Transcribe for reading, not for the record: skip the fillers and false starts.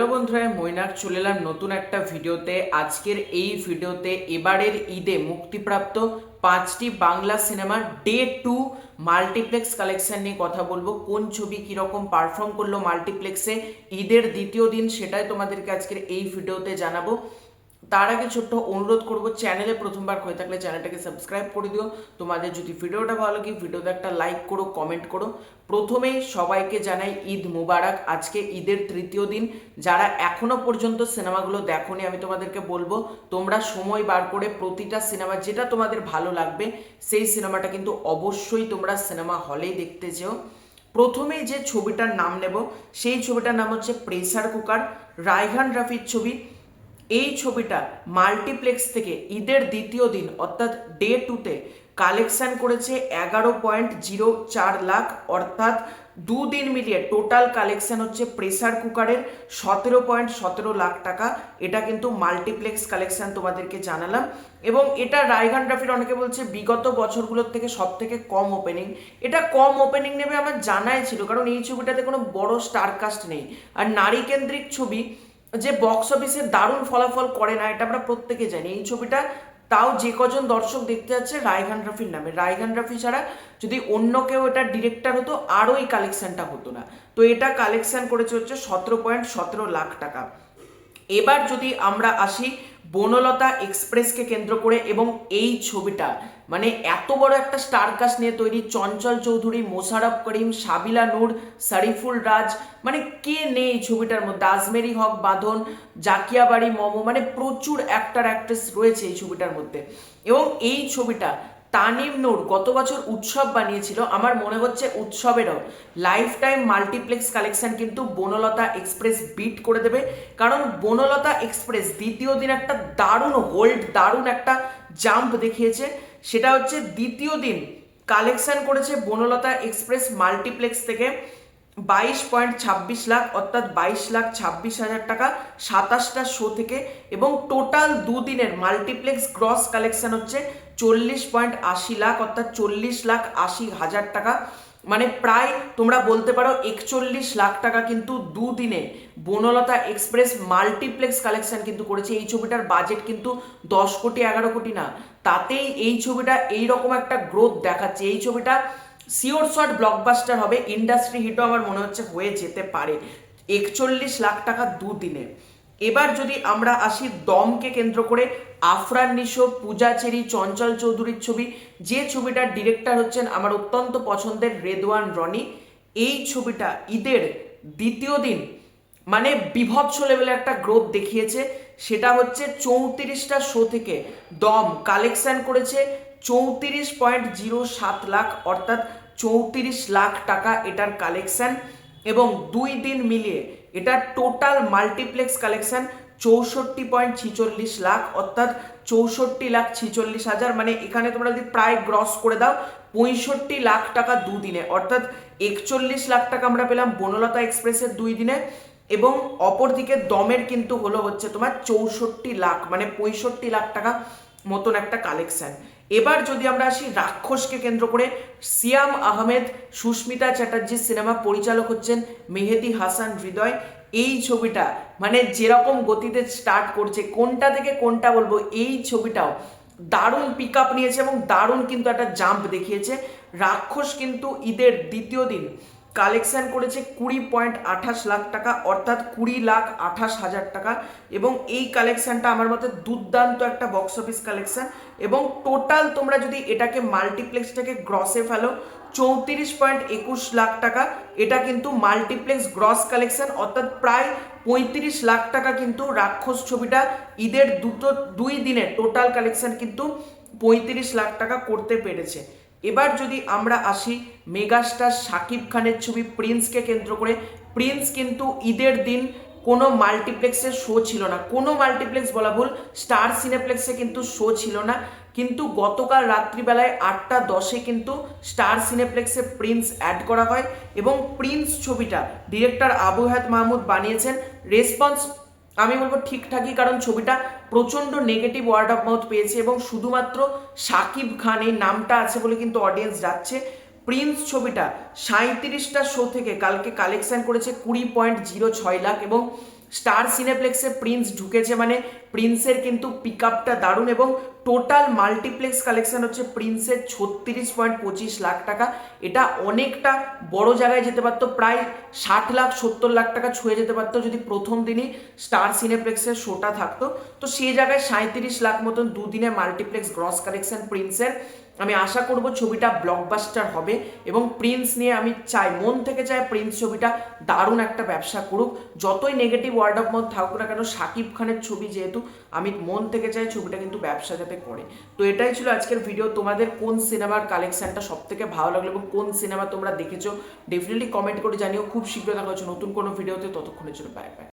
Hello বন্ধুরা, মৈনাক চলে এলাম নতুন একটা ভিডিওতে। আজকের এই ভিডিওতে এবারের ঈদে মুক্তিপ্রাপ্ত 5টি বাংলা সিনেমার ডে 2 মাল্টিপ্লেক্স কালেকশন নিয়ে কথা বলবো। কোন ছবি কিরকম পারফর্ম করলো মাল্টিপ্লেক্সে ঈদের দ্বিতীয় দিন, সেটাই তোমাদেরকে আজকের এই ভিডিওতে জানাবো। তার আগে ছোট্ট অনুরোধ করব, চ্যানেলে প্রথমবার হয়ে থাকলে চ্যানেলটাকে সাবস্ক্রাইব করে দিও। তোমাদের যদি ভিডিওটা ভালো লাগে ভিডিওতে একটা লাইক করো, কমেন্ট করো। প্রথমেই সবাইকে জানাই ঈদ মুবারক। আজকে ঈদের তৃতীয় দিন। যারা এখনো পর্যন্ত সিনেমাগুলো দেখোনি, আমি তোমাদেরকে বলবো তোমরা সময় বার করে প্রতিটা সিনেমা যেটা তোমাদের ভালো লাগবে সেই সিনেমাটা কিন্তু অবশ্যই তোমরা সিনেমা হলেই দেখতে যেও। প্রথমেই যে ছবিটার নাম নেব সেই ছবিটার নাম হচ্ছে প্রেসার কুকার, রায়হান রাফির ছবি। এই ছবিটা মাল্টিপ্লেক্স থেকে ঈদের দ্বিতীয় দিন অর্থাৎ ডে 2তে কালেকশন করেছে 11.04 লাখ, অর্থাৎ দুদিন মিলিয়ে টোটাল কালেকশন হচ্ছে প্রেসার কুকারের 17.17 লাখ টাকা। এটা কিন্তু মাল্টিপ্লেক্স কালেকশন তোমাদেরকে জানালাম। এবং এটা রায়হান রাফির অনেকে বলছে বিগত বছরগুলোর থেকে সব থেকে কম ওপেনিং। এটা কম ওপেনিং নেবে আমার জানাই ছিল, কারণ এই ছবিটাতে কোনো বড় স্টার কাস্ট নেই। আর নারী কেন্দ্রিক ছবি যে বক্স অফিসে দারুণ ফলাফল করে না, এটা আমরা প্রত্যেকে জানি। এই ছবিটা তাও যে কজন দর্শক দেখতে যাচ্ছে রায়হান রাফির নামে। রায়হান রাফি ছাড়া যদি অন্য কেউ এটা ডিরেক্টর হতো আরও এই কালেকশনটা হতো না। তো এটা কালেকশন করেছে হচ্ছে 17.17 লাখ টাকা। এবার যদি আমরা আসি বনলতা এক্সপ্রেসকে কেন্দ্র করে, এবং এই ছবিটা মানে এত বড় একটা স্টার কাস্ট নিয়ে তৈরি, চঞ্চল চৌধুরী, মোশাররফ করিম, সাবিলা নূর, শরীফুল রাজ, মানে কে নেই এই ছবিটার মধ্যে, আজমেরি হক বাঁধন, জাকিয়া বাড়ি মমো, মানে প্রচুর অ্যাক্টর অ্যাক্ট্রেস রয়েছে এই ছবিটার মধ্যে। এবং এই ছবিটা তানিম নূর গত বছর উৎসব বানিয়েছিল, আমার মনে হচ্ছে উৎসবেরও লাইফ টাইম মাল্টিপ্লেক্স কালেকশন কিন্তু বনলতা এক্সপ্রেস বিট করে দেবে। কারণ বনলতা এক্সপ্রেস দ্বিতীয় দিন একটা দারুণ হোল্ড, দারুণ একটা জাম্প দেখিয়েছে। সেটা হচ্ছে দ্বিতীয় দিন কালেকশন করেছে বনলতা এক্সপ্রেস মাল্টিপ্লেক্স থেকে 22.26 লাখ, অর্থাৎ 22,26,000 টাকা 27টা শো থেকে। এবং টোটাল দুদিনের মাল্টিপ্লেক্স গ্রস কালেকশন হচ্ছে 40.80 লাখ, অর্থাৎ 40,80,000 টাকা। মানে প্রায় তোমরা বলতে পারো 41 লাখ টাকা কিন্তু দুদিনে বনলতা এক্সপ্রেস মাল্টিপ্লেক্স কালেকশন কিন্তু করেছে। এই ছবিটার বাজেট কিন্তু 10 কোটি 11 কোটি না, তাতেই এই ছবিটা এইরকম একটা গ্রোথ দেখাচ্ছে। এই ছবিটা সিওর শট ব্লকবাস্টার হবে, ইন্ডাস্ট্রি হিটও আমার মনে হচ্ছে হয়ে যেতে পারে। 41 লাখ টাকা দুদিনে। এবার যদি আমরা আসি দমকে কেন্দ্র করে, আফরান নিশো, পূজা চেরি, চঞ্চল চৌধুরীর ছবি, যে ছবিটার ডিরেক্টর হচ্ছেন আমার অত্যন্ত পছন্দের রেদওয়ান রনি। এই ছবিটা ঈদের দ্বিতীয় দিন মানে বিভৎস লেভেলের একটা গ্রোথ দেখিয়েছে। সেটা হচ্ছে 34টা শো থেকে দম কালেকশন করেছে 34.07 লাখ, অর্থাৎ 34 লাখ টাকা এটার কালেকশন। এবং দুই দিন মিলিয়ে এটা টোটাল মাল্টিপ্লেক্স কালেকশন 64.46 লাখ, অর্থাৎ 64,46,000। মানে এখানে তোমরা যদি প্রায় গ্রস করে দাও 65 লাখ টাকা দুদিনে, অর্থাৎ 41 লাখ টাকা আমরা পেলাম বনলতা এক্সপ্রেসের দুই দিনে। এবং অপরদিকে দমের কিন্তু হলো হচ্ছে তোমার 64 লাখ, মানে 65 লাখ টাকা মতন একটা কালেকশন। এবার যদি আমরা আসি রাক্ষসকে কেন্দ্র করে, সিয়াম আহমেদ, সুস্মিতা চ্যাটার্জির সিনেমা, পরিচালক হচ্ছেন মেহেদি হাসান হৃদয়। এই ছবিটা মানে যেরকম গতিতে স্টার্ট করছে, কোনটা থেকে কোনটা বলবো, এই ছবিটাও দারুণ পিক আপ নিয়েছে এবং দারুণ কিন্তু একটা জাম্প দেখিয়েছে। রাক্ষস কিন্তু ঈদের দ্বিতীয় দিন কালেকশন করেছে 20.28 লাখ টাকা, অর্থাৎ 20,28,000 টাকা। এবং এই কালেকশনটা আমার মতে দুর্দান্ত একটা বক্স অফিস কালেকশন। এবং টোটাল তোমরা যদি এটাকে মাল্টিপ্লেক্সটাকে গ্রসে ফেলো 34.21 লাখ টাকা, এটা কিন্তু মাল্টিপ্লেক্স গ্রস কালেকশন, অর্থাৎ প্রায় 35 লাখ টাকা কিন্তু রাক্ষস ছবিটা ঈদের দুই দিনের টোটাল কালেকশন কিন্তু 35 লাখ টাকা করতে পেরেছে। এবার যদি আমরা আসি মেগাস্টার শাকিব খানের ছবি প্রিন্সকে কেন্দ্র করে, প্রিন্স কিন্তু ঈদের দিন কোনো মাল্টিপ্লেক্সের শো ছিল না, কোনো মাল্টিপ্লেক্স বলা ভুল, স্টার সিনেপ্লেক্সে কিন্তু শো ছিল না। কিন্তু গতকাল রাত্রিবেলায় 8:10 কিন্তু স্টার সিনেপ্লেক্সে প্রিন্স অ্যাড করা হয়। এবং প্রিন্স ছবিটা ডিরেক্টর আবু হায়াত মাহমুদ বানিয়েছেন। রেসপন্স আমি বলবো ঠিকঠাকই, কারণ ছবিটা প্রচণ্ড নেগেটিভ ওয়ার্ড অফ মাউথ পেয়েছে এবং শুধুমাত্র শাকিব খান এই নামটা আছে বলে কিন্তু অডিয়েন্স যাচ্ছে। প্রিন্স ছবিটা 37টা শো থেকে কালকে কালেকশন করেছে 20.06 লাখ, এবং স্টার সিনেপ্লেক্সে প্রিন্স ঢুকেছে মানে প্রিন্সের কিন্তু পিক আপটা দারুণ, এবং টোটাল মাল্টিপ্লেক্স কালেকশন হচ্ছে প্রিন্সের 36.25 লাখ টাকা। এটা অনেকটা বড় জায়গায় যেতে পারতো, প্রায় 60 লাখ 70 লাখ টাকা ছুঁয়ে যেতে পারতো যদি প্রথম দিনই স্টার সিনেপ্লেক্সের শোটা থাকতো। তো সেই জায়গায় 37 লাখ মতন দুদিনে মাল্টিপ্লেক্স গ্রস কালেকশন প্রিন্সের। আমি আশা করব ছবিটা ব্লকবাস্টার হবে, এবং প্রিন্স নিয়ে আমি চাই, মন থেকে চাই প্রিন্স ছবিটা দারুণ একটা ব্যবসা করুক। যতই নেগেটিভ ওয়ার্ড অফ মাউথ থাকুক না কেন, শাকিব খানের ছবি যেহেতু, আমি মন থেকে চাই ছবিটা কিন্তু ব্যবসা যাতে করে। তো এটাই ছিল আজকের ভিডিও। তোমাদের কোন সিনেমার কালেকশনটা সব থেকে ভালো লাগলো এবং কোন সিনেমা তোমরা দেখেছো ডেফিনেটলি কমেন্ট করে জানিও। খুব শীঘ্রই দেখা হচ্ছে নতুন কোনো ভিডিওতে, ততক্ষণের জন্য বাই বাই।